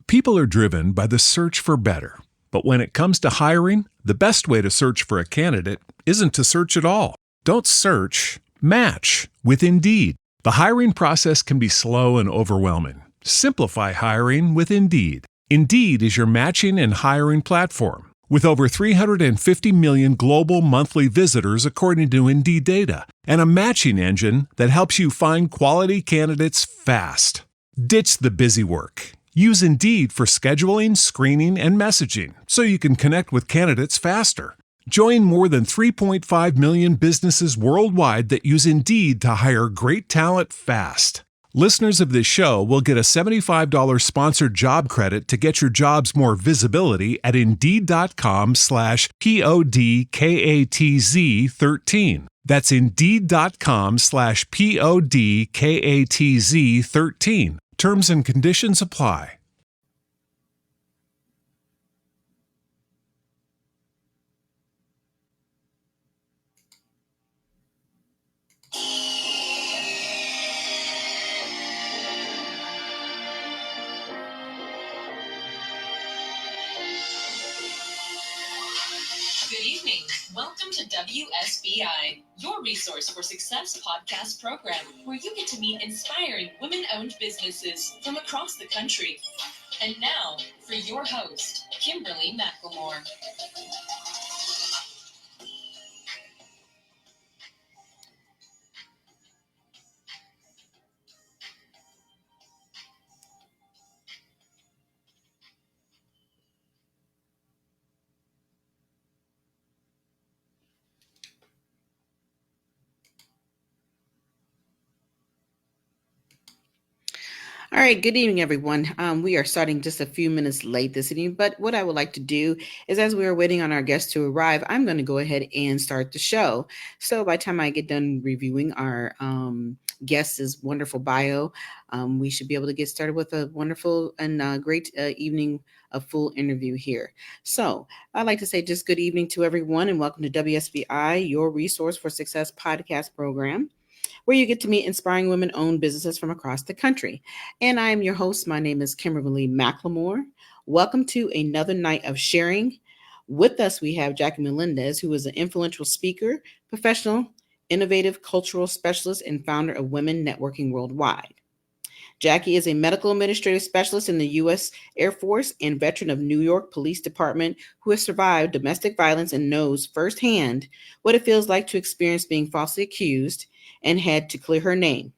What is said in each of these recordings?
People are driven by the search for better. But when it comes to hiring, the best way to search for a candidate isn't to search at all. Don't search, match with Indeed. The hiring process can be slow and overwhelming. Simplify hiring with Indeed. Indeed is your matching and hiring platform. With over 350 million global monthly visitors according to Indeed data, and a matching engine that helps you find quality candidates fast. Ditch the busy work. Use Indeed for scheduling, screening, and messaging so you can connect with candidates faster. Join more than 3.5 million businesses worldwide that use Indeed to hire great talent fast. Listeners of this show will get a $75 sponsored job credit to get your jobs more visibility at Indeed.com/PODKATZ13. That's Indeed.com/PODKATZ13. Terms and conditions apply. Good evening. Welcome to WSBI, your resource for success podcast program, where you get to meet inspiring women-owned businesses from across the country. And now, for your host, Kimberly McLemore. All right, good evening, everyone. We are starting just a few minutes late this evening, but what I would like to do is, as we are waiting on our guests to arrive, I'm going to go ahead and start the show. So by the time I get done reviewing our guest's wonderful bio, we should be able to get started with a wonderful and great evening of full interview here. So I'd like to say just good evening to everyone and welcome to WSBI, your resource for success podcast program, where you get to meet inspiring women-owned businesses from across the country. And I am your host. My name is Kimberly McLemore. Welcome to another night of sharing. With us, we have Jackie Melendez, who is an influential speaker, professional, innovative cultural specialist, and founder of Women Networking Worldwide. Jackie is a medical administrative specialist in the U.S. Air Force and veteran of New York Police Department who has survived domestic violence and knows firsthand what it feels like to experience being falsely accused and had to clear her name.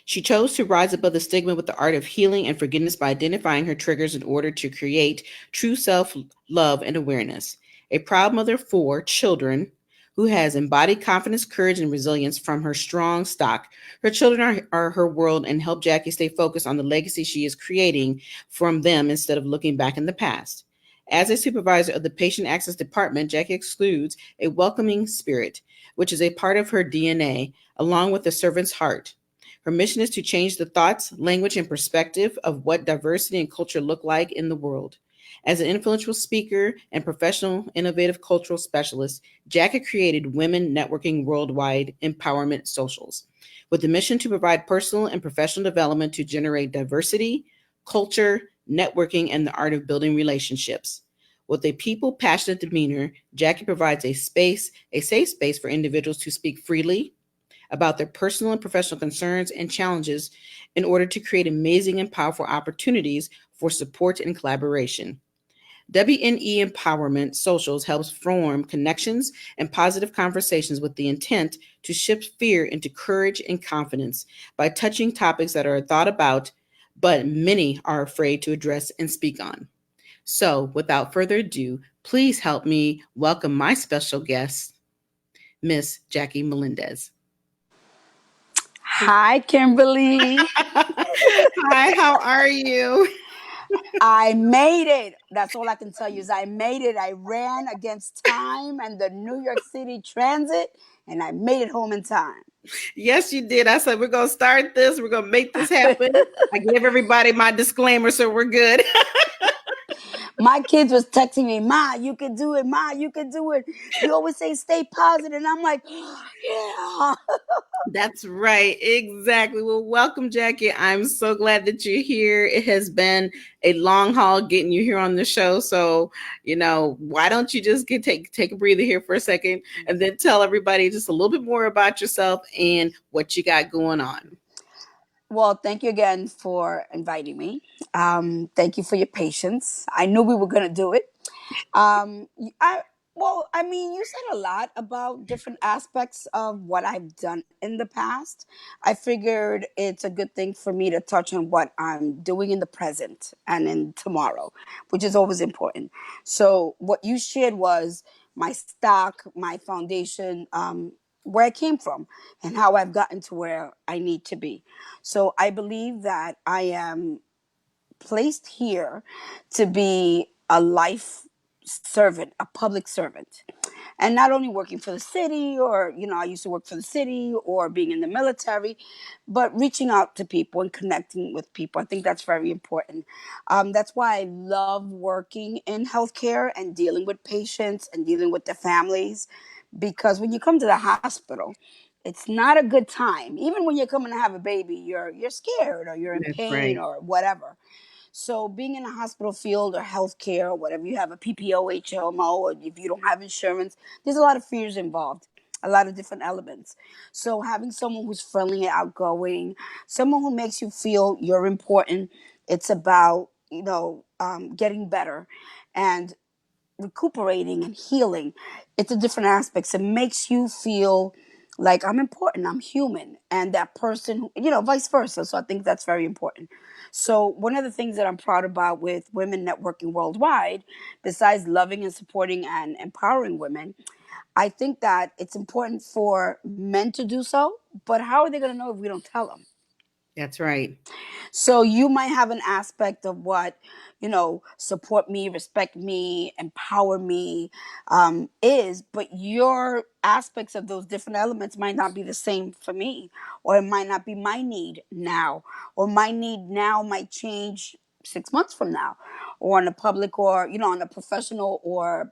She chose to rise above the stigma with the art of healing and forgiveness by identifying her triggers in order to create true self-love and awareness. A proud mother of 4 children who has embodied confidence, courage, and resilience from her strong stock. Her children are her world and help Jackie stay focused on the legacy she is creating from them instead of looking back in the past. As a supervisor of the Patient Access Department, Jackie exudes a welcoming spirit, which is a part of her DNA, along with the servant's heart. Her mission is to change the thoughts, language, and perspective of what diversity and culture look like in the world. As an influential speaker and professional innovative cultural specialist, Jackie created Women Networking Worldwide Empowerment Socials with the mission to provide personal and professional development to generate diversity, culture, networking, and the art of building relationships. With a people-passionate demeanor, Jackie provides a safe space for individuals to speak freely about their personal and professional concerns and challenges in order to create amazing and powerful opportunities for support and collaboration. WNE Empowerment Socials helps form connections and positive conversations with the intent to shift fear into courage and confidence by touching topics that are thought about, but many are afraid to address and speak on. So without further ado, please help me welcome my special guest, Miss Jackie Melendez. Hi, Kimberly. Hi, how are you? I made it. That's all I can tell you is I made it. I ran against time and the New York City Transit, and I made it home in time. Yes, you did. I said, we're going to start this. We're going to make this happen. I gave everybody my disclaimer, so we're good. My kids was texting me, Ma, you can do it. Ma, you can do it. You always say stay positive. And I'm like, yeah. That's right. Exactly. Well, welcome, Jackie. I'm so glad that you're here. It has been a long haul getting you here on the show. So, why don't you just take a breather here for a second and then tell everybody just a little bit more about yourself and what you got going on. Well, thank you again for inviting me. Thank you for your patience. I knew we were going to do it. Um, I I mean, you said a lot about different aspects of what I've done in the past. I figured it's a good thing for me to touch on what I'm doing in the present and in tomorrow, which is always important. So, what you shared was my stock, my foundation, where I came from, and how I've gotten to where I need to be. So, I believe that I am placed here to be a life servant, a public servant. And not only working for the city, or, I used to work for the city or being in the military, but reaching out to people and connecting with people. I think that's very important. That's why I love working in healthcare and dealing with patients and dealing with their families. Because when you come to the hospital, it's not a good time. Even when you're coming to have a baby, you're scared or you're in That's pain right. or whatever. So being in a hospital field or healthcare or whatever, you have a PPO, HMO, or if you don't have insurance, there's a lot of fears involved, a lot of different elements. So having someone who's friendly and outgoing, someone who makes you feel you're important, it's about, getting better and recuperating and healing. It's a different aspects. It makes you feel like I'm important, I'm human, and that person, vice versa. So I think that's very important. So one of the things that I'm proud about with women networking worldwide, besides loving and supporting and empowering women, I think that it's important for men to do so. But how are they going to know if we don't tell them? That's right. So you might have an aspect of what, support me, respect me, empower me, is, but your aspects of those different elements might not be the same for me, or it might not be my need now, or my need now might change 6 months from now, or on a public, or on a professional or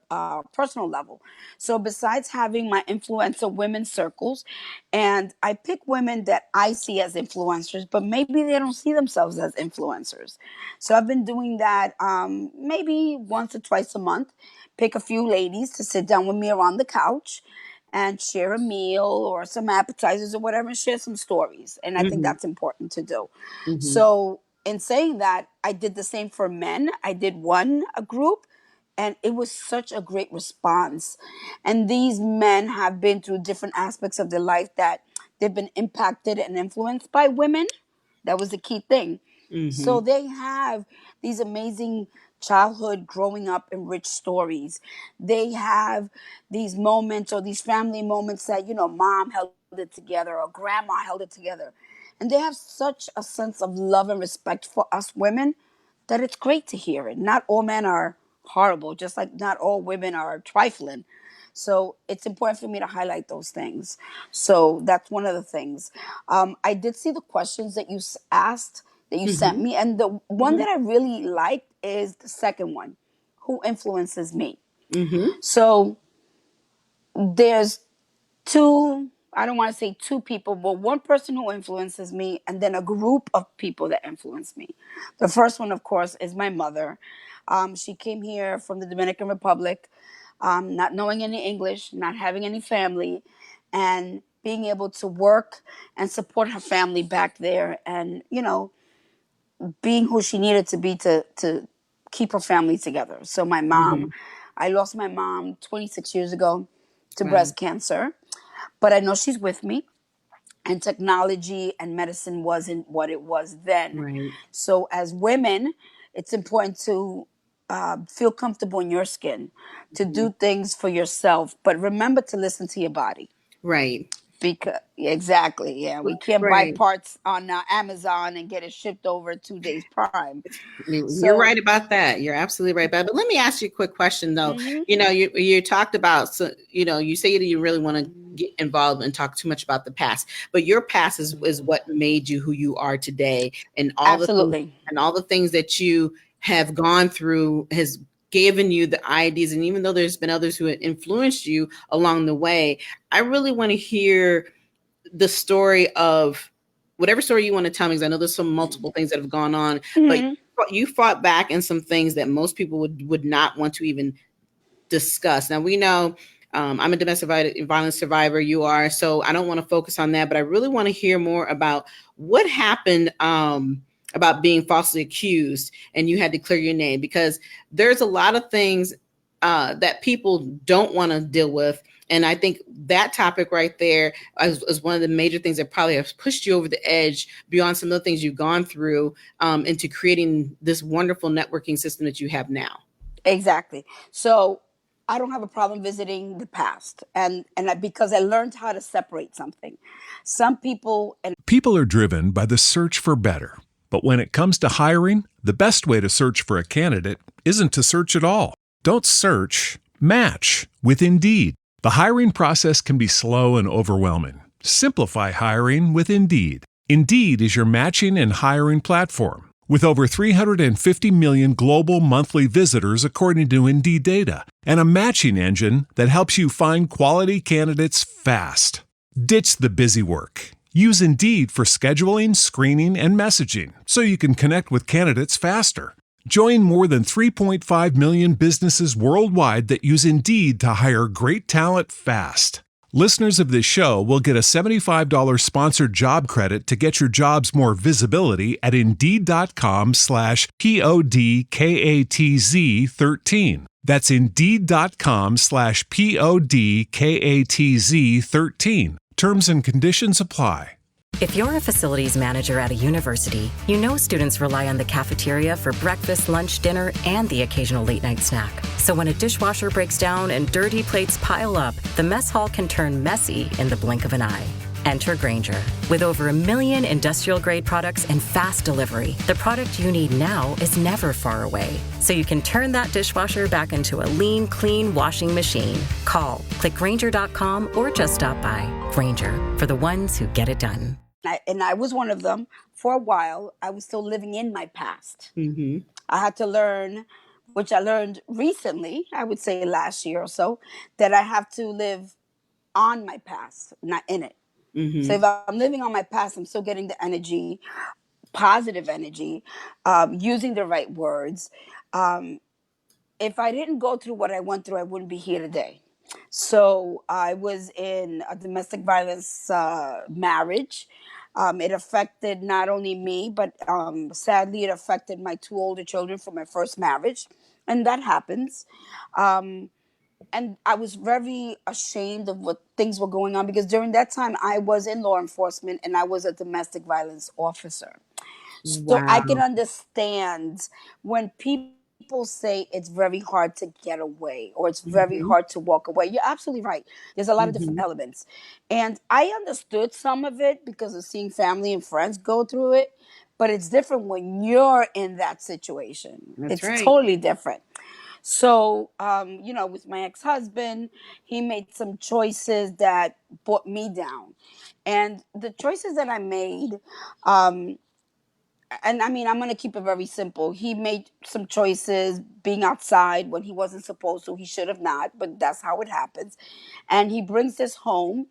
personal level. So besides having my influencer women circles, and I pick women that I see as influencers, but maybe they don't see themselves as influencers. So I've been doing that, maybe once or twice a month. Pick a few ladies to sit down with me around the couch and share a meal or some appetizers or whatever, and share some stories. And I think Mm-hmm. that's important to do. Mm-hmm. So in saying that, I did the same for men. I did a group, and it was such a great response. And these men have been through different aspects of their life that they've been impacted and influenced by women. That was the key thing. Mm-hmm. So they have these amazing childhood growing up in rich stories. They have these moments or these family moments that, mom held it together or grandma held it together. And they have such a sense of love and respect for us women that it's great to hear it. Not all men are horrible, just like not all women are trifling. So it's important for me to highlight those things. So that's one of the things. I did see the questions that you asked, that you sent Mm-hmm. me, and the one that I really liked is the second one: who influences me? Mm-hmm. So there's two, I don't want to say two people, but one person who influences me, and then a group of people that influence me. The first one, of course, is my mother. She came here from the Dominican Republic, not knowing any English, not having any family, and being able to work and support her family back there, and being who she needed to be to keep her family together. So my mom, Mm-hmm. I lost my mom 26 years ago to Wow. breast cancer, but I know she's with me. And technology and medicine wasn't what it was then. Right. So as women, it's important to feel comfortable in your skin, to Mm-hmm. do things for yourself, but remember to listen to your body. Right. Because exactly, yeah, we can't buy Right. parts on Amazon and get it shipped over 2 days prime. You're So, right about that. You're absolutely right about it. But let me ask you a quick question though. mhm, You talked about, so you say that you really want to get involved and talk too much about the past, but your past is what made you who you are today, and all the things absolutely. that you have gone through has given you the ideas, and even though there's been others who have influenced you along the way, I really want to hear the story of whatever story you want to tell me, because I know there's some multiple things that have gone on, but you fought back in some things that most people would not want to even discuss. Now we know I'm a domestic violence survivor. You are. So I don't want to focus on that, but I really want to hear more about what happened about being falsely accused and you had to clear your name, because there's a lot of things that people don't want to deal with. And I think that topic right there is one of the major things that probably have pushed you over the edge beyond some of the things you've gone through into creating this wonderful networking system that you have now. Exactly. So I don't have a problem visiting the past, because I learned how to separate something. Some people People are driven by the search for better. But when it comes to hiring, the best way to search for a candidate isn't to search at all. Don't search, match with Indeed. The hiring process can be slow and overwhelming. Simplify hiring with Indeed. Indeed is your matching and hiring platform. With over 350 million global monthly visitors according to Indeed data, and a matching engine that helps you find quality candidates fast. Ditch the busy work. Use Indeed for scheduling, screening, and messaging so you can connect with candidates faster. Join more than 3.5 million businesses worldwide that use Indeed to hire great talent fast. Listeners of this show will get a $75 sponsored job credit to get your jobs more visibility at Indeed.com/PODKATZ13. That's Indeed.com/PODKATZ13. Terms and conditions apply. If you're a facilities manager at a university, you know students rely on the cafeteria for breakfast, lunch, dinner, and the occasional late-night snack. So when a dishwasher breaks down and dirty plates pile up, the mess hall can turn messy in the blink of an eye. Enter Grainger. With over 1 million industrial-grade products and fast delivery, the product you need now is never far away. So you can turn that dishwasher back into a lean, clean washing machine. Call, click Grainger.com, or just stop by. Grainger, for the ones who get it done. I was one of them. For a while, I was still living in my past. Mm-hmm. I had to learn, which I learned recently, I would say last year or so, that I have to live on my past, not in it. Mm-hmm. So if I'm living on my past, I'm still getting the energy, positive energy, using the right words. If I didn't go through what I went through, I wouldn't be here today. So I was in a domestic violence marriage. It affected not only me, but sadly, it affected my 2 older children from my first marriage. And that happens. And I was very ashamed of what things were going on, because during that time, I was in law enforcement and I was a domestic violence officer. So I can understand when people say it's very hard to get away or it's very hard to walk away. You're absolutely right. There's a lot of different elements. And I understood some of it because of seeing family and friends go through it. But it's different when you're in that situation. That's right. Totally different. So, with my ex-husband, he made some choices that brought me down. And the choices that I made, and I mean, I'm going to keep it very simple. He made some choices being outside when he wasn't supposed to. He should have not, but that's how it happens. And he brings this home.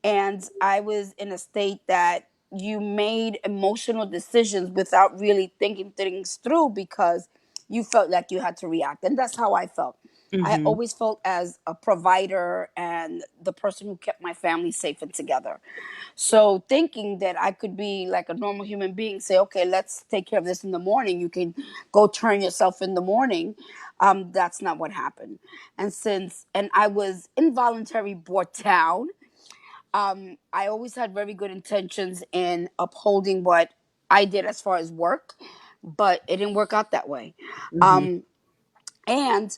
And I was in a state that you made emotional decisions without really thinking things through because you felt like you had to react. And that's how I felt. I always felt as a provider and the person who kept my family safe and together. So thinking that I could be like a normal human being, say, okay, let's take care of this in the morning. You can go turn yourself in the morning. That's not what happened. And I was involuntarily brought down. I always had very good intentions in upholding what I did as far as work, but it didn't work out that way. And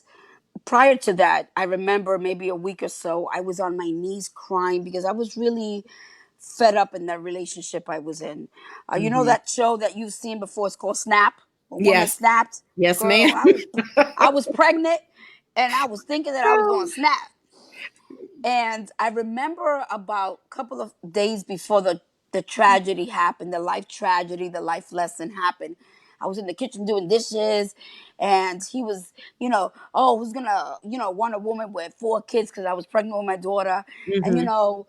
prior to that, I remember maybe a week or so, I was on my knees crying because I was really fed up in that relationship I was in. You know that show that you've seen before? It's called Snap. A woman snapped. Yes, Girl, ma'am. I was pregnant, and I was thinking that I was going to snap. And I remember about a couple of days before the tragedy happened, the life tragedy, the life lesson happened, I was in the kitchen doing dishes, and he was, oh, who's gonna, want a woman with 4 kids because I was pregnant with my daughter, and Mm-hmm.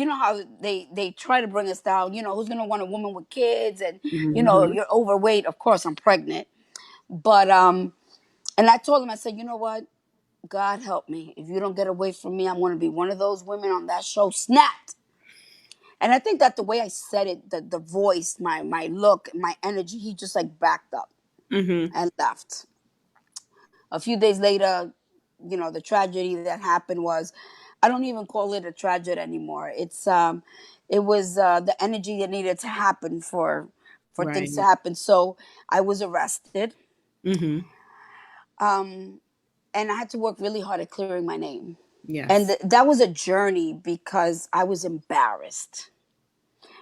how they try to bring us down. Who's gonna want a woman with kids, and Mm-hmm. you're overweight. Of course, I'm pregnant, but and I told him, I said, you know what? God help me. If you don't get away from me, I'm going to be one of those women on that show, Snapped. And I think that the way I said it, the voice, my look, my energy, he just like backed up Mm-hmm. and left. A few days later, the tragedy that happened was, I don't even call it a tragedy anymore. It was the energy that needed to happen for Right. things to happen. So I was arrested, Mm-hmm. um, and I had to work really hard at clearing my name. And Yes. that was a journey because I was embarrassed,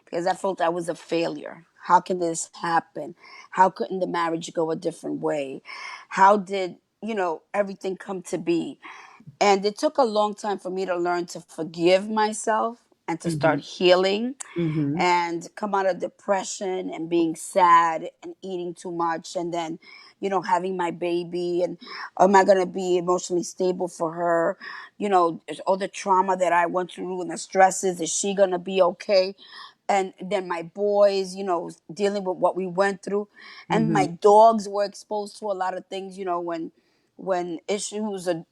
because I felt I was a failure. How can this happen? How couldn't the marriage go a different way? How did, everything come to be? And it took a long time for me to learn to forgive myself and to Mm-hmm. start healing Mm-hmm. and come out of depression and being sad and eating too much, and then having my baby, and am I going to be emotionally stable for her, all the trauma that I went through and the stresses, is she going to be okay? And then my boys, dealing with what we went through, and my Mm-hmm. dogs were exposed to a lot of things, when issues or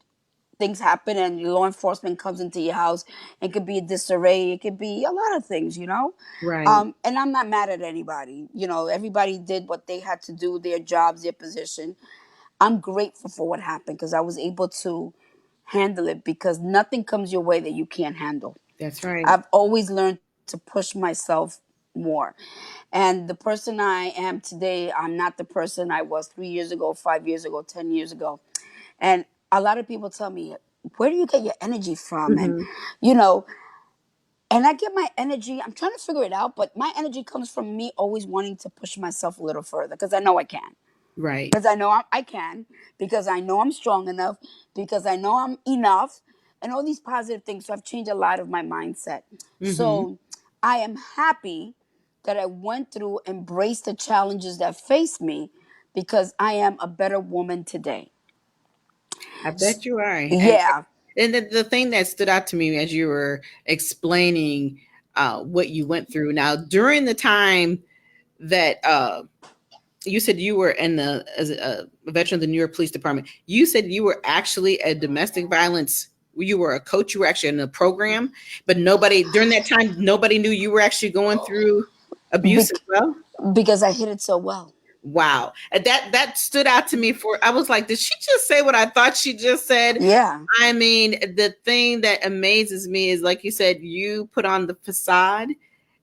things happen and law enforcement comes into your house. It could be a disarray, it could be a lot of things, Right. and I'm not mad at anybody. Everybody did what they had to do, their jobs, their position. I'm grateful for what happened because I was able to handle it, because nothing comes your way that you can't handle. That's right. I've always learned to push myself more, and the person I am today, I'm not the person I was 3 years ago, 5 years ago, 10 years ago. And a lot of people tell me, where do you get your energy from? And, Mm-hmm. you know, and I get my energy, I'm trying to figure it out, but my energy comes from me always wanting to push myself a little further because I know I can. Right. Because I know I can, because I know I'm strong enough, because I know I'm enough, and all these positive things. So I've changed a lot of my mindset. Mm-hmm. So I am happy that I went through, embraced the challenges that faced me, because I am a better woman today. I bet you are. Yeah. And the thing that stood out to me as you were explaining what you went through. Now, during the time that you said you were as a veteran of the New York Police Department, you said you were actually a domestic violence. You were a coach. You were actually in a program, but during that time, nobody knew you were actually going through abuse as Bec- well. because I hit it so well. Wow. And that stood out to me. I was like, did she just say what I thought she just said? Yeah. I mean, the thing that amazes me is, like you said, you put on the facade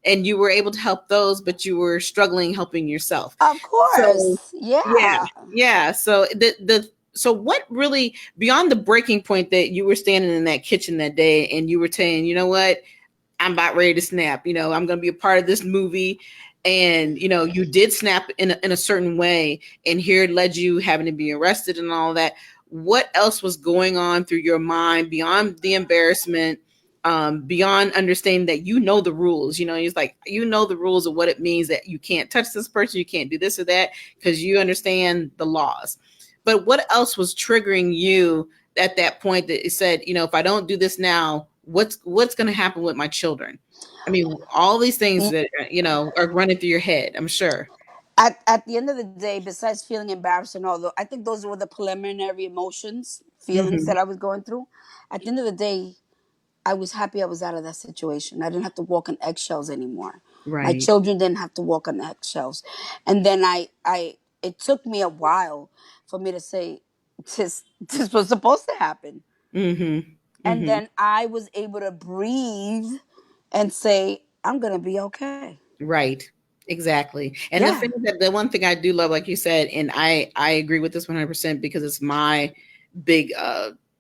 and you were able to help those, but you were struggling helping yourself. Of So course. yeah, Yeah. yeah. So so what really, beyond the breaking point that you were standing in that kitchen that day and you were saying, you know what, I'm about ready to snap, I'm going to be a part of this movie. And, you did snap in a certain way, and here it led you having to be arrested and all that. What else was going on through your mind beyond the embarrassment, beyond understanding that the rules? It's like, the rules of what it means that you can't touch this person, you can't do this or that, because you understand the laws. But what else was triggering you at that point that it said, if I don't do this now, what's going to happen with my children? I mean, all these things that are running through your head, I'm sure. At the end of the day, besides feeling embarrassed and all, I think those were the preliminary emotions, feelings Mm-hmm. that I was going through. At the end of the day, I was happy I was out of that situation. I didn't have to walk on eggshells anymore. My Right. children didn't have to walk on eggshells. And then it took me a while for me to say, this was supposed to happen. Mm-hmm. And Mm-hmm. then I was able to breathe and say, I'm going to be okay. Right. Exactly. And Yeah. the one thing I do love, like you said, and I agree with this 100% because it's my big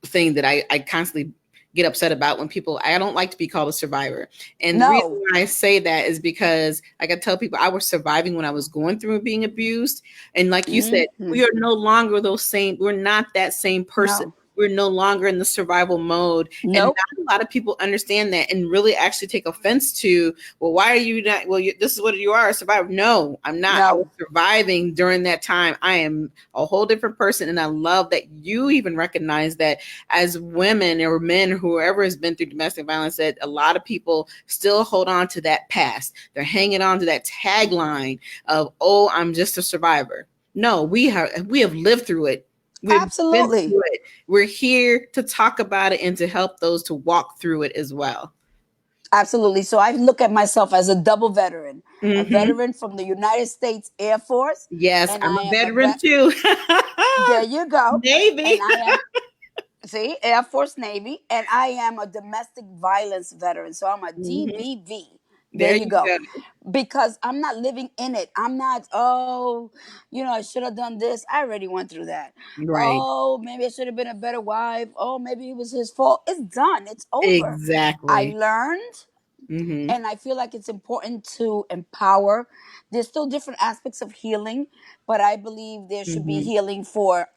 thing that I constantly get upset about when I don't like to be called a survivor. And the reason No. why I say that is because, like I tell people, I was surviving when I was going through being abused. And like you said, Hmm. we are no longer we're not that same person. No. we're no longer in the survival mode. And Nope. not a lot of people understand that and really actually take offense to, well, why are you not? Well, this is what you are, a survivor. No, I'm not. I was No. surviving during that time. I am a whole different person. And I love that you even recognize that as women or men, whoever has been through domestic violence, that a lot of people still hold on to that past. They're hanging on to that tagline of, oh, I'm just a survivor. No, we have lived through it. We've been Absolutely. through it. We're here to talk about it and to help those to walk through it as well. Absolutely. So I look at myself as a double veteran, a Mm-hmm. veteran from the United States Air Force, Yes, and I'm I a am a veteran vet. too. There you go. Navy. And I am, see, Air Force, Navy, and I am a domestic violence veteran. So I'm a Mm-hmm. DVV. There There you you go. go. Because I'm not living in it. I'm not, oh, I should have done this. I already went through that. Right. Oh, maybe I should have been a better wife. Oh, maybe it was his fault. It's done. It's over. I Exactly. learned, Mm-hmm. and I feel like it's important to empower. There's still different aspects of healing, but I believe there should be Mm-hmm. healing for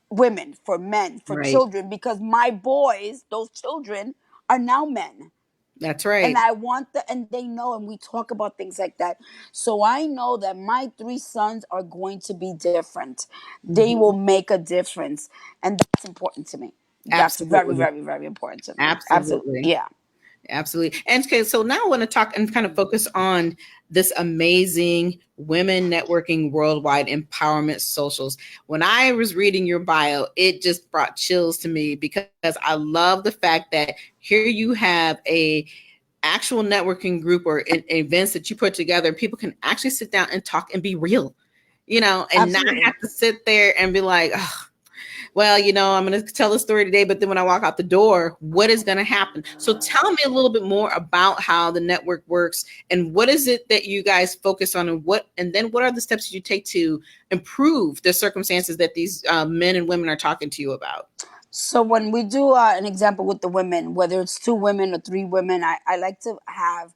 women, for men, for Right. children, because my boys, those children, are now men. That's And right. I want and they know, and we talk about things like that. So I know that my three sons are going to be different. They will Mm-hmm. make a difference. And that's important to me. That's very, Absolutely. very, very important to me. Absolutely. Absolutely. Yeah. Absolutely. And okay, so now I want to talk and kind of focus on this amazing women networking worldwide empowerment socials. When I was reading your bio, it just brought chills to me because I love the fact that here you have a actual networking group or events that you put together. People can actually sit down and talk and be real, and not Absolutely. have to sit there and be like, oh, well, I'm going to tell the story today, but then when I walk out the door, what is going to happen? So tell me a little bit more about how the network works and what is it that you guys focus on, and then what are the steps you take to improve the circumstances that these men and women are talking to you about? So when we do an example with the women, whether it's two women or three women, I like to have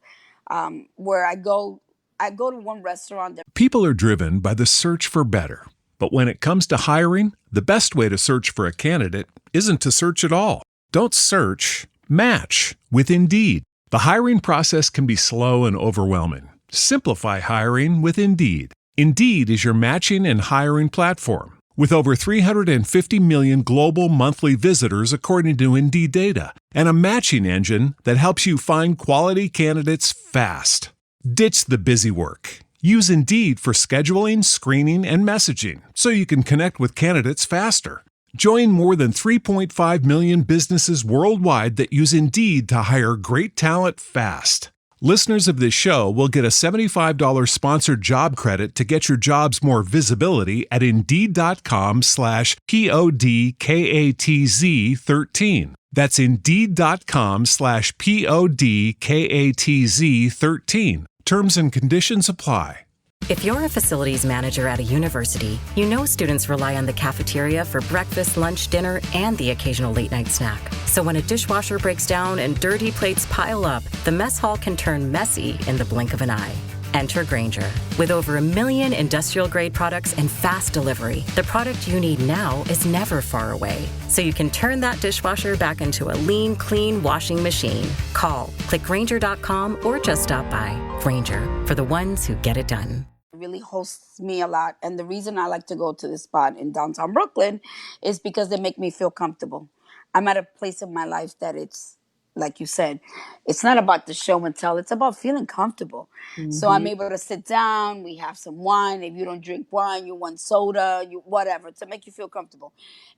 where I go to one restaurant that People are driven by the search for better. But when it comes to hiring, the best way to search for a candidate isn't to search at all. Don't search, match with Indeed. The hiring process can be slow and overwhelming. Simplify hiring with Indeed. Indeed is your matching and hiring platform. With over 350 million global monthly visitors according to Indeed data, and a matching engine that helps you find quality candidates fast. Ditch the busy work. Use Indeed for scheduling, screening, and messaging so you can connect with candidates faster. Join more than 3.5 million businesses worldwide that use Indeed to hire great talent fast. Listeners of this show will get a $75 sponsored job credit to get your jobs more visibility at Indeed.com/PODKATZ13. That's Indeed.com/PODKATZ13. Terms and conditions apply. If you're a facilities manager at a university, you know students rely on the cafeteria for breakfast, lunch, dinner, and the occasional late night snack. So when a dishwasher breaks down and dirty plates pile up, the mess hall can turn messy in the blink of an eye. Enter Grainger. With over 1 million industrial-grade products and fast delivery, the product you need now is never far away. So you can turn that dishwasher back into a lean, clean washing machine. Call, click Grainger.com, or just stop by. Grainger, for the ones who get it done. really hosts me a lot. And the reason I like to go to this spot in downtown Brooklyn is because they make me feel comfortable. I'm at a place in my life that it's, like you said, it's not about the show and tell. It's about feeling comfortable. So I'm Mm-hmm. able to sit down. We have some wine. If you don't drink wine, you want soda, you whatever, to make you feel comfortable.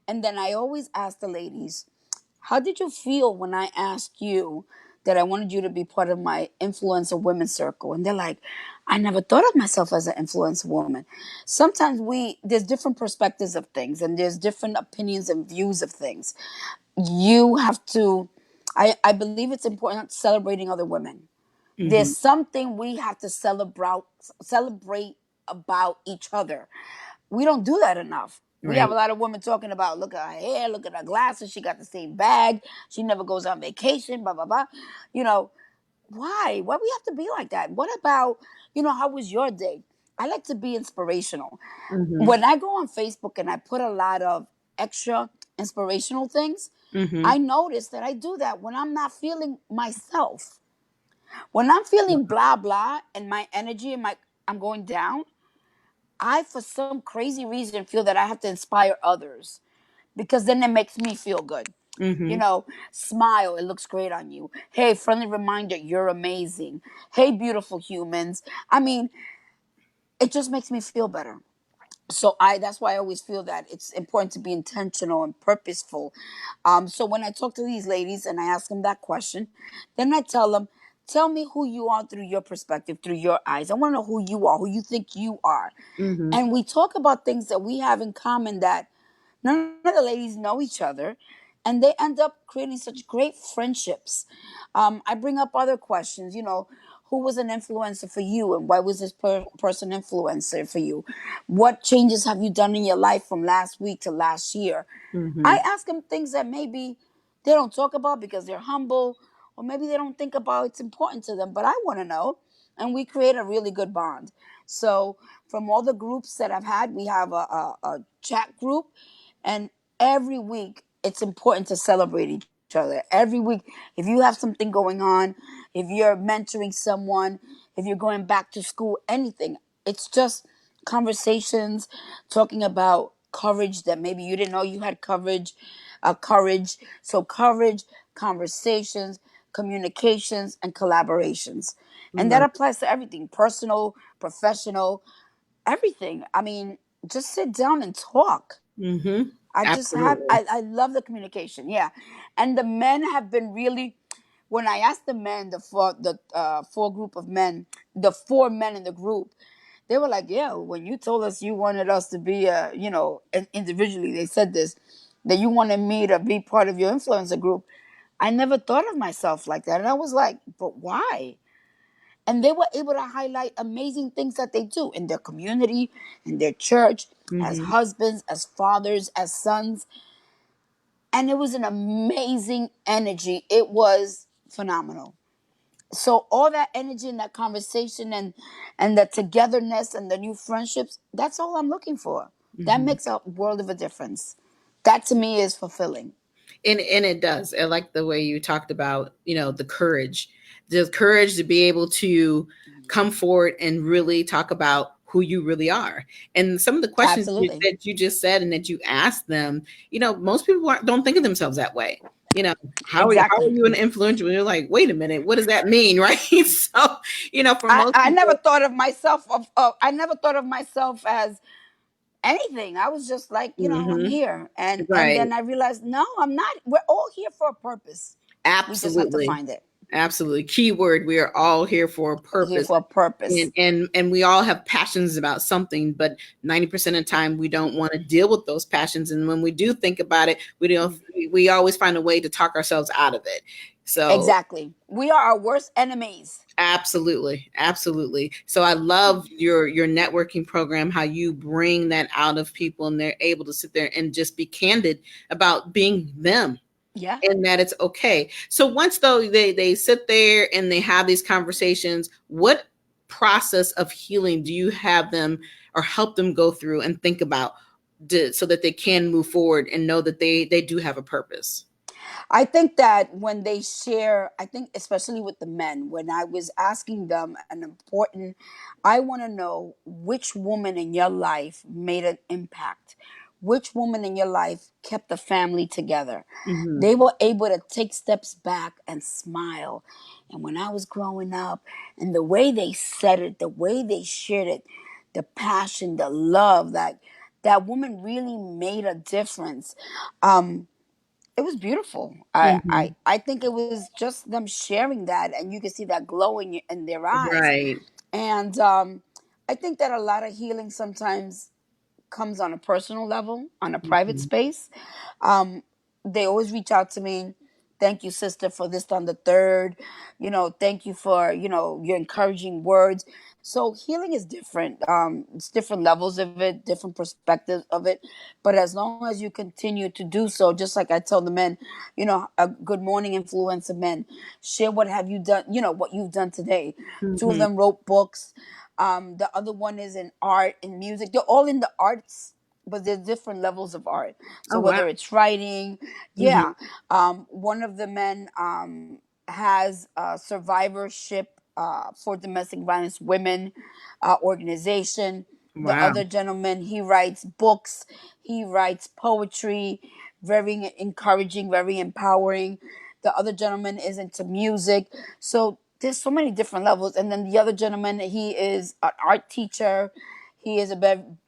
And then I always ask the ladies, how did you feel when I asked you that I wanted you to be part of my influencer women's circle? And they're like, I never thought of myself as an influencer woman. Sometimes there's different perspectives of things and there's different opinions and views of things. You have to, I believe it's important celebrating other women. Mm-hmm. There's something we have to celebrate about each other. We don't do that enough. We have Right. a lot of women talking about, look at her hair, look at her glasses, she got the same bag, she never goes on vacation, blah, blah, blah. You know, why? Why we have to be like that? What about, how was your day? I like to be inspirational. Mm-hmm. When I go on Facebook and I put a lot of extra inspirational things, Mm-hmm. I notice that I do that when I'm not feeling myself. When I'm feeling blah blah and my energy and I'm going down, I for some crazy reason feel that I have to inspire others because then it makes me feel good. Mm-hmm. You know, smile, it looks great on you. Hey, friendly reminder, you're amazing. Hey, beautiful humans. I mean, it just makes me feel better. So that's why I always feel that it's important to be intentional and purposeful. So when I talk to these ladies and I ask them that question, then I tell them, tell me who you are through your perspective, through your eyes. I want to know who you are, who you think you are. Mm-hmm. And we talk about things that we have in common that none of the ladies know each other, and they end up creating such great friendships. I bring up other questions, who was an influencer for you, and why was this person influencer for you? What changes have you done in your life from last week to last year? Mm-hmm. I ask them things that maybe they don't talk about because they're humble, or maybe they don't think about it's important to them, but I want to know. And we create a really good bond. So, from all the groups that I've had, we have a chat group, and every week it's important to celebrate each other. Every week, if you have something going on, if you're mentoring someone, if you're going back to school, anything, it's just conversations talking about courage that maybe you didn't know you had courage. So courage, conversations, communications, and collaborations. And that Love. applies to everything, personal, professional, everything. I mean, just sit down and talk. Mm-hmm. I just have, Absolutely. I love the communication. Yeah. And the men have been really, when I asked the men, the four group of men, the four men in the group, they were like, yeah, when you told us you wanted us to be, individually, they said this, that you wanted me to be part of your influencer group. I never thought of myself like that. And I was like, but why? And they were able to highlight amazing things that they do in their community, in their church, as Mm-hmm. husbands, as fathers, as sons. And it was an amazing energy. It was phenomenal. So all that energy and that conversation and the togetherness and the new friendships, that's all I'm looking for. That Mm-hmm. makes a world of a difference. That to me is fulfilling. And it does. I like the way you talked about, the courage to be able to come forward and really talk about who you really are. And some of the questions Absolutely. that you just said and that you asked them, most people don't think of themselves that way. You know, how are Exactly. you an influencer? And you're like, wait a minute, what does that mean, right? So, for I, most I never people, thought of myself I never thought of myself as anything. I was just like, I'm hmm here. And right? then I realized, no, I'm not. We're all here for a purpose. We just have to Absolutely. find it. Absolutely. Keyword, we are all here for a Here purpose. for a purpose. And we all have passions about something, but 90% of the time we don't want to deal with those passions. And when we do think about it, we always find a way to talk ourselves out of it. So Exactly. We are our worst enemies. absolutely. Absolutely. So I love your networking program, how you bring that out of people and they're able to sit there and just be candid about being them Yeah. and that it's okay. So once though they sit there and they have these conversations, what process of healing do you have them or help them go through and think about so that they can move forward and know that they do have a purpose? I think that when they share, I think especially with the men, when I was asking them I want to know which woman in your life made an impact, which woman in your life kept the family together. Mm-hmm. They were able to take steps back and smile. And when I was growing up, and the way they said it, the way they shared it, the passion, the love, that woman really made a difference. It was beautiful. I, Mm-hmm. I I think it was just them sharing that, and you can see that glow in their eyes. Right. And I think that a lot of healing sometimes comes on a personal level, on a private Mm-hmm. space. They always reach out to me. Thank you, sister, for this on the third. Thank you for your encouraging words. So healing is different. It's different levels of it, different perspectives of it. But as long as you continue to do so, just like I tell the men, a good morning influencer men, share what have you done. What you've done today. Two of Mm-hmm. them wrote books. The other one is in art and music. They're all in the arts but there's different levels of art. So Oh wow. whether it's writing, Hmm. yeah. One of the men has a survivorship for domestic violence women organization. The Wow. other gentleman, he writes books, he writes poetry, very encouraging, very empowering. The other gentleman is into music. So there's so many different levels. And then the other gentleman, he is an art teacher. He is a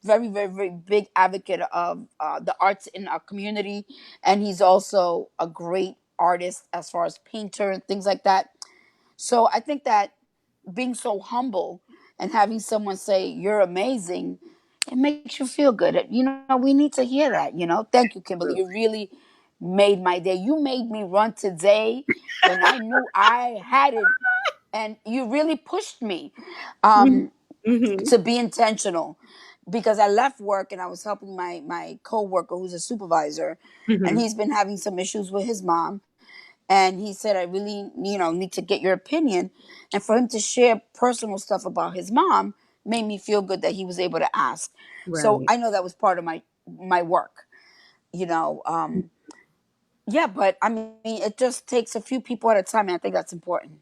very big advocate of the arts in our community, and he's also a great artist as far as painter and things like that. So I think that being so humble and having someone say you're amazing, it makes you feel good. You know, we need to hear that. You know, thank you, Kimberly. You really made my day. You made me run today when I knew I had it, and you really pushed me. Hmm. Um, Hmm. to be intentional, because I left work and I was helping my coworker who's a supervisor, and Hmm. he's been having some issues with his mom, and he said I really need to get your opinion, and for him to share personal stuff about his mom made me feel good that he was able to ask. So Right. I know that was part of my work, you know. Yeah, but I mean it just takes a few people at a time, and I think that's important.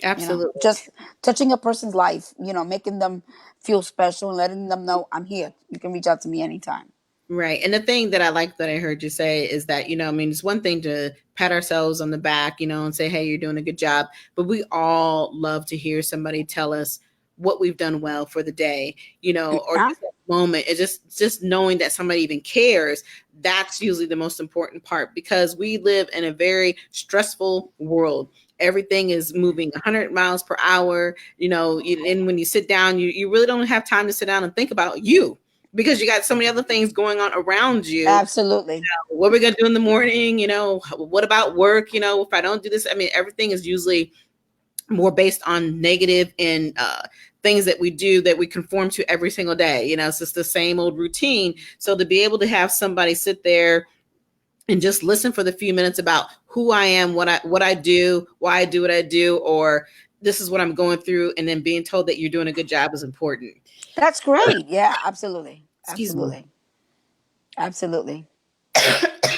Absolutely. Just touching a person's life, making them feel special and letting them know I'm here. You can reach out to me anytime. Right. And the thing that I like that I heard you say is that, I mean, it's one thing to pat ourselves on the back, and say, hey, you're doing a good job. But we all love to hear somebody tell us what we've done well for the day, or Huh? just that moment. It's just knowing that somebody even cares. That's usually the most important part, because we live in a very stressful world. Everything is moving 100 miles per hour, and when you sit down, you really don't have time to sit down and think about you, because you got so many other things going on around you. Absolutely. What are we going to do in the morning? What about work? If I don't do this, I mean, everything is usually more based on negative and things that we do that we conform to every single day. It's just the same old routine. So to be able to have somebody sit there and just listen for the few minutes about who I am, what I do, why I do what I do, or this is what I'm going through, and then being told that you're doing a good job is important. That's great. Yeah, absolutely. Excuse me. Absolutely. Absolutely.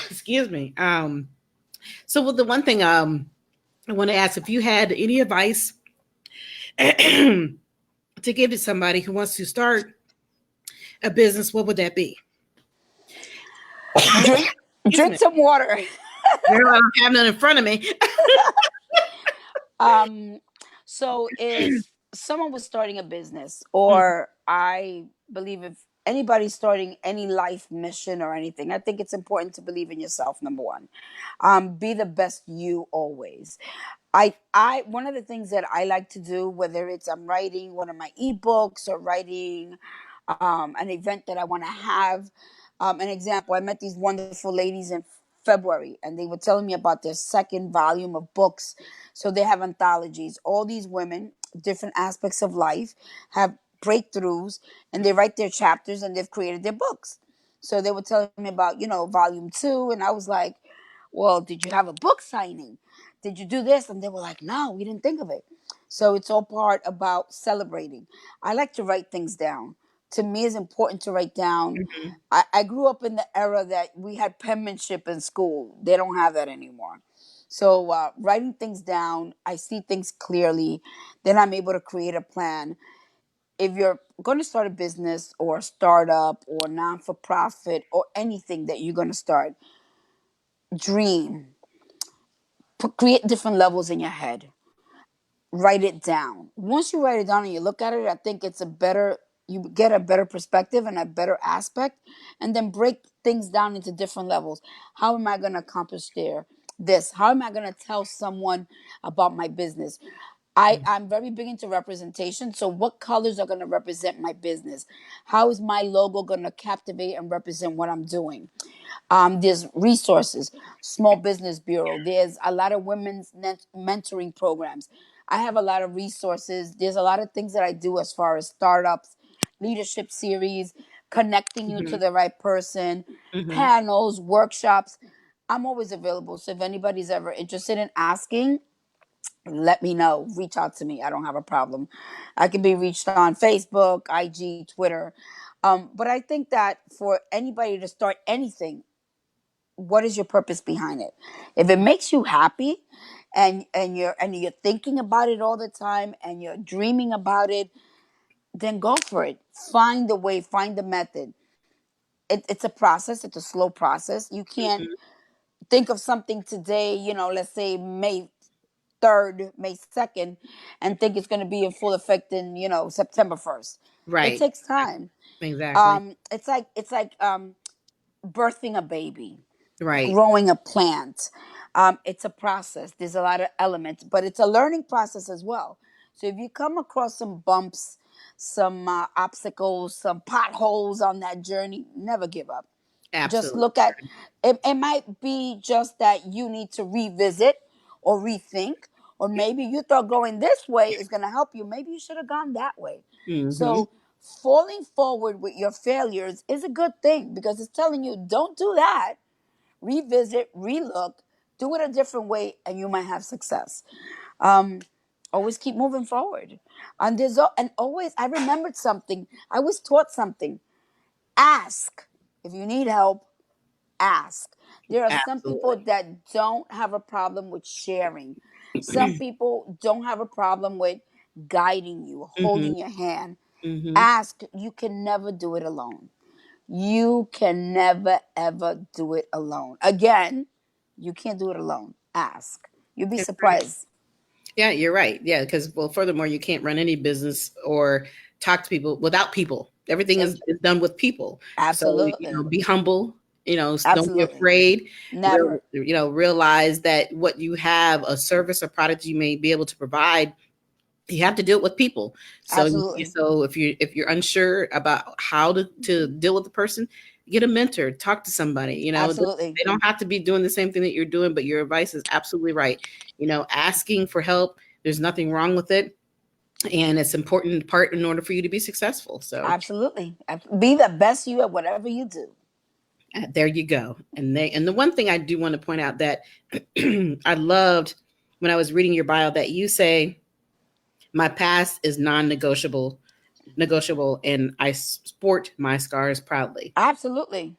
Excuse me. So with the one thing I want to ask, if you had any advice to give to somebody who wants to start a business, what would that be? Drink Excuse drink me. some water. Girl, I don't have none in front of me. Um, so if someone was starting a business, or I believe if anybody's starting any life mission or anything, I think it's important to believe in yourself, number one. Be the best you always. I one of the things that I like to do, whether it's I'm writing one of my ebooks or writing an event that I want to have. An example, I met these wonderful ladies in February, and they were telling me about their second volume of books. So they have anthologies. All these women, different aspects of life, have breakthroughs, and they write their chapters, and they've created their books. So they were telling me about, volume two, and I was like, well, did you have a book signing? Did you do this? And they were like, no, we didn't think of it. So it's all part about celebrating. I like to write things down. To me, it's important to write down. Mhm. I grew up in the era that we had penmanship in school. They don't have that anymore. So writing things down, I see things clearly. Then I'm able to create a plan. If you're going to start a business or a startup or non for profit or anything that you're going to start, dream, create different levels in your head, write it down. Once you write it down and you look at it, I think you get a better perspective and a better aspect, and then break things down into different levels. How am I going to accomplish this? How am I going to tell someone about my business? I'm very big into representation. So what colors are going to represent my business? How is my logo going to captivate and represent what I'm doing? There's resources, Small Business Bureau. There's a lot of women's mentoring programs. I have a lot of resources. There's a lot of things that I do as far as startups, leadership series, connecting you to Mhm. the right person, Mhm. panels, workshops. I'm always available. So if anybody's ever interested in asking, let me know. Reach out to me. I don't have a problem. I can be reached on Facebook, IG, Twitter. But I think that for anybody to start anything, what is your purpose behind it? If it makes you happy, and you're thinking about it all the time, and you're dreaming about it, then go for it. Find the way, find the method. It's a process. It's a slow process. You can't Mhm. think of something today, let's say May 3rd, May 2nd, and think it's going to be in full effect in, September 1st. It Right. takes time. Exactly. It's like birthing a baby, Right. growing a plant. It's a process. There's a lot of elements, but it's a learning process as well. So if you come across some bumps, some obstacles, some potholes on that journey, never give up. Just Absolutely. look at it. It might be just that you need to revisit or rethink, or maybe you thought going this way is going to help you. Maybe you should have gone that way. Mm-hmm. So falling forward with your failures is a good thing, because it's telling you, don't do that. Revisit, relook, do it a different way, and you might have success. um Always keep moving forward. And always, I remembered something, I was taught something: ask. If you need help, ask. There are some people Absolutely. that don't have a problem with sharing. Some people don't have a problem with guiding you, Mm-hmm. holding your hand. Mm-hmm. Ask. You can never do it alone. You can never ever do it alone. Again, you can't do it alone. Ask. You'll be That's right. surprised. Yeah, you're right. Yeah, because well, furthermore, you can't run any business or talk to people without people. Everything Ex- is done with people. So Absolutely. be humble. Don't be Absolutely. afraid. Never. Realize that what you have, a service or product you may be able to provide, you have to deal with people. So Absolutely. so if you're unsure about how to deal with the person, get a mentor, talk to somebody. Absolutely. They don't have to be doing the same thing that you're doing, but your advice is absolutely right. Asking for help, there's nothing wrong with it, and it's important part in order for you to be successful. So Absolutely. Be the best you at whatever you do. there you go. And the one thing I do want to point out that I loved when I was reading your bio, that you say my past is negotiable, and I sport my scars proudly. Absolutely.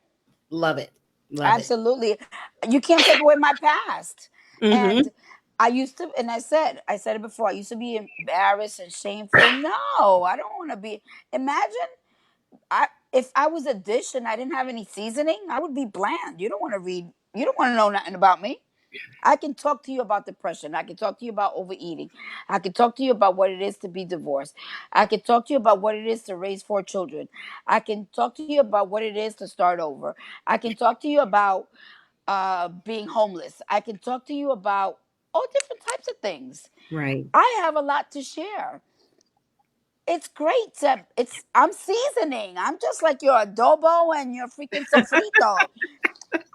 Love it. Love it. Absolutely. You can't take away my past. Mm-hmm. And I used to, and I said it before, I used to be embarrassed and shameful. No, I don't want to be. Imagine, if I was a dish and I didn't have any seasoning, I would be bland. You don't want to know nothing about me. I can talk to you about depression. I can talk to you about overeating. I can talk to you about what it is to be divorced. I can talk to you about what it is to raise 4 children. I can talk to you about what it is to start over. I can talk to you about being homeless. I can talk to you about all different types of things. Right. I have a lot to share. It's great to, I'm seasoning. I'm just like your adobo and your freaking sofrito.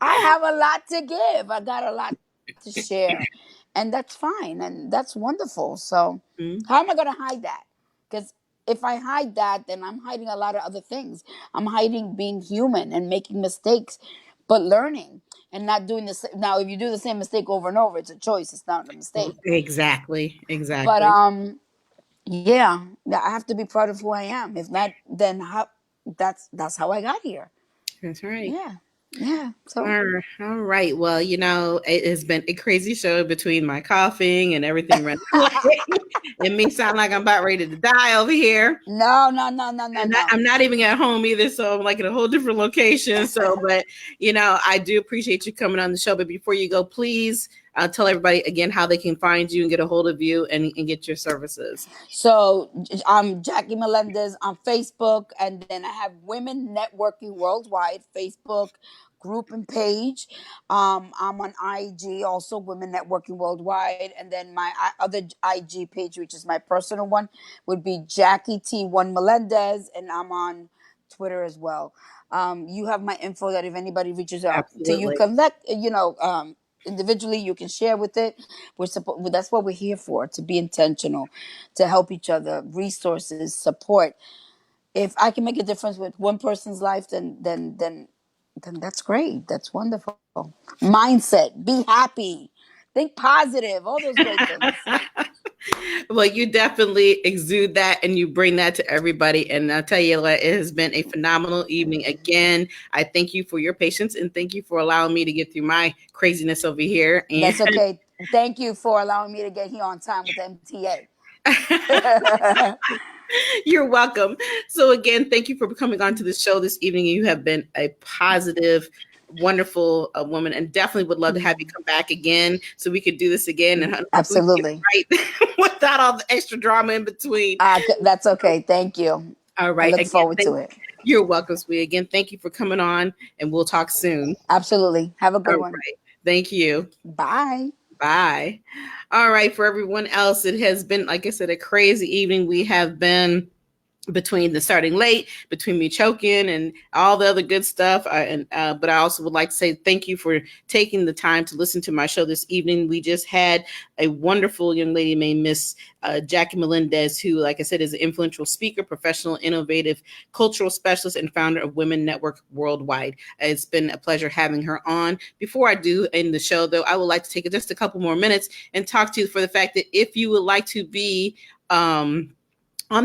I have a lot to give. I got a lot to share. And that's fine. And that's wonderful. So, Mm-hmm. how am I going to hide that? Because if I hide that, then I'm hiding a lot of other things. I'm hiding being human and making mistakes, but learning and not doing this. Now, if you do the same mistake over and over, it's a choice. It's not a mistake. Exactly. But, Exactly. yeah, I have to be proud of who I am. If not, then how? That's how I got here. That's right. Yeah, yeah. So All right. Well, it has been a crazy show between my coughing and everything running away. It may sound like I'm about ready to die over here. no, no, no, no, no, And no. I'm not even at home either, so I'm like in a whole different location. So, but I do appreciate you coming on the show. But before you go, please tell everybody again how they can find you and get a hold of you and get your services. So I'm Jackie Melendez on Facebook, and then I have Women Networking Worldwide Facebook group and page. I'm on IG also, Women Networking Worldwide, and then my other IG page, which is my personal one, would be Jackie T1 Melendez, and I'm on Twitter as well. You have my info that if anybody reaches out to you, Absolutely. collect, individually, you can share with it. That's what we're here for, to be intentional, to help each other, resources, support. If I can make a difference with one person's life, then that's great. That's wonderful. Mindset, be happy, think positive, all those great things. Well, you definitely exude that and you bring that to everybody. And I'll tell you what, it has been a phenomenal evening. Again, I thank you for your patience and thank you for allowing me to get through my craziness over here. And That's okay. Thank you for allowing me to get here on time with the MTA. you're welcome. So again, thank you for coming on to the show this evening. You have been a positive, wonderful woman, and definitely would love to have you come back again so we could do this again. And Absolutely. right, without all the extra drama in between. That's okay. Thank you. All right. I look forward to it. You're welcome, sweetie. Again, thank you for coming on, and we'll talk soon. Absolutely. Have a good All one. right. Thank you. Bye. Bye. All right. For everyone else, it has been, like I said, a crazy evening. We have been between the starting late, between me choking and all the other good stuff. But I also would like to say thank you for taking the time to listen to my show this evening. We just had a wonderful young lady named Miss Jackie Melendez, who, like I said, is an influential speaker, professional, innovative, cultural specialist, and founder of Women Network Worldwide. It's been a pleasure having her on. Before I do end the show, though, I would like to take just a couple more minutes and talk to you for the fact that if you would like to be on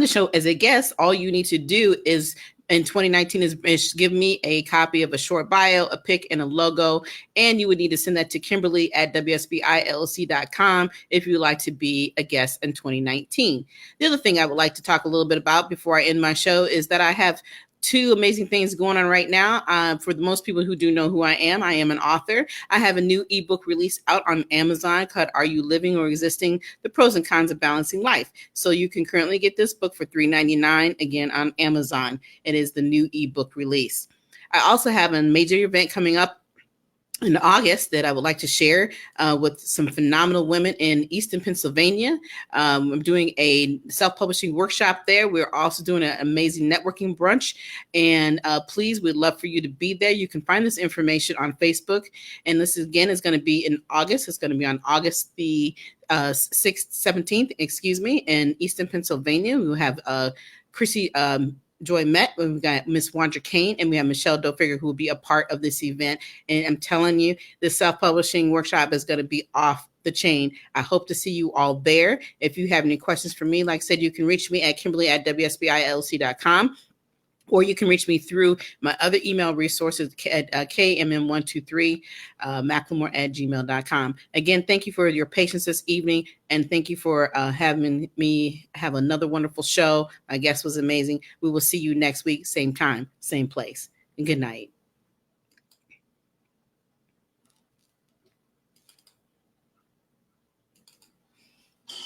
the show as a guest, all you need to do is in 2019 is give me a copy of a short bio, a pic, and a logo. And you would need to send that to Kimberly at WSBILLC.com if you'd like to be a guest in 2019. The other thing I would like to talk a little bit about before I end my show is that I have two amazing things going on right now. For the most people who do know who I am an author. I have a new ebook release out on Amazon called Are You Living or Existing? The Pros and Cons of Balancing Life. So you can currently get this book for $3.99 again on Amazon. It is the new ebook release. I also have a major event coming up in August that I would like to share with some phenomenal women in Easton, Pennsylvania. I'm doing a self-publishing workshop there. We're also doing an amazing networking brunch. And please, we'd love for you to be there. You can find this information on Facebook. And this, again, is going to be in August. It's going to be on August the 17th, in Easton, Pennsylvania. We will have Chrissy Joy Met. We've got Miss Wandra Kane, and we have Michelle Dofiger, who will be a part of this event. And I'm telling you, this self-publishing workshop is going to be off the chain. I hope to see you all there. If you have any questions for me, like I said, you can reach me at Kimberly at WSBILC.com. Or you can reach me through my other email resources at KMM123, McLemore at gmail.com. Again, thank you for your patience this evening. And thank you for having me have another wonderful show. My guest was amazing. We will see you next week, same time, same place. And good night.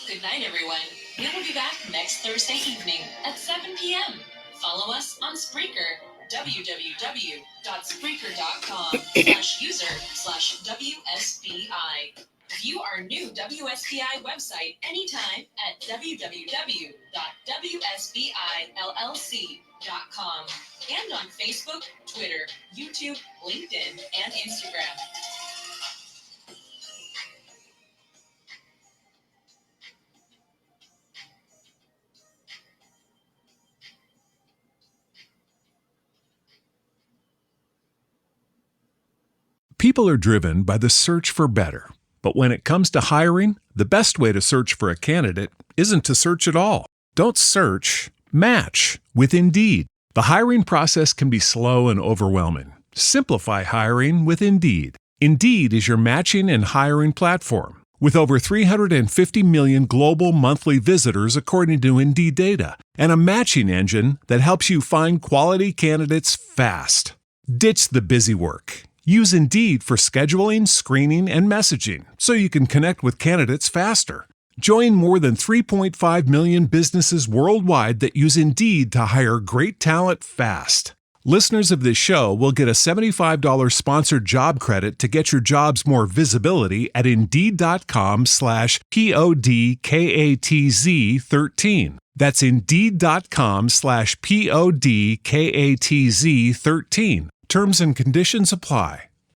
Good night, everyone. We will be back next Thursday evening at 7 p.m. Follow us on Spreaker, www.spreaker.com/user/WSBI. View our new WSBI website anytime at www.WSBILLC.com and on Facebook, Twitter, YouTube, LinkedIn, and Instagram. People are driven by the search for better. But when it comes to hiring, the best way to search for a candidate isn't to search at all. Don't search, match with Indeed. The hiring process can be slow and overwhelming. Simplify hiring with Indeed. Indeed is your matching and hiring platform. With over 350 million global monthly visitors according to Indeed data, and a matching engine that helps you find quality candidates fast. Ditch the busy work. Use Indeed for scheduling, screening, and messaging so you can connect with candidates faster. Join more than 3.5 million businesses worldwide that use Indeed to hire great talent fast. Listeners of this show will get a $75 sponsored job credit to get your jobs more visibility at Indeed.com/PODKATZ13. That's Indeed.com/PODKATZ13. Terms and conditions apply.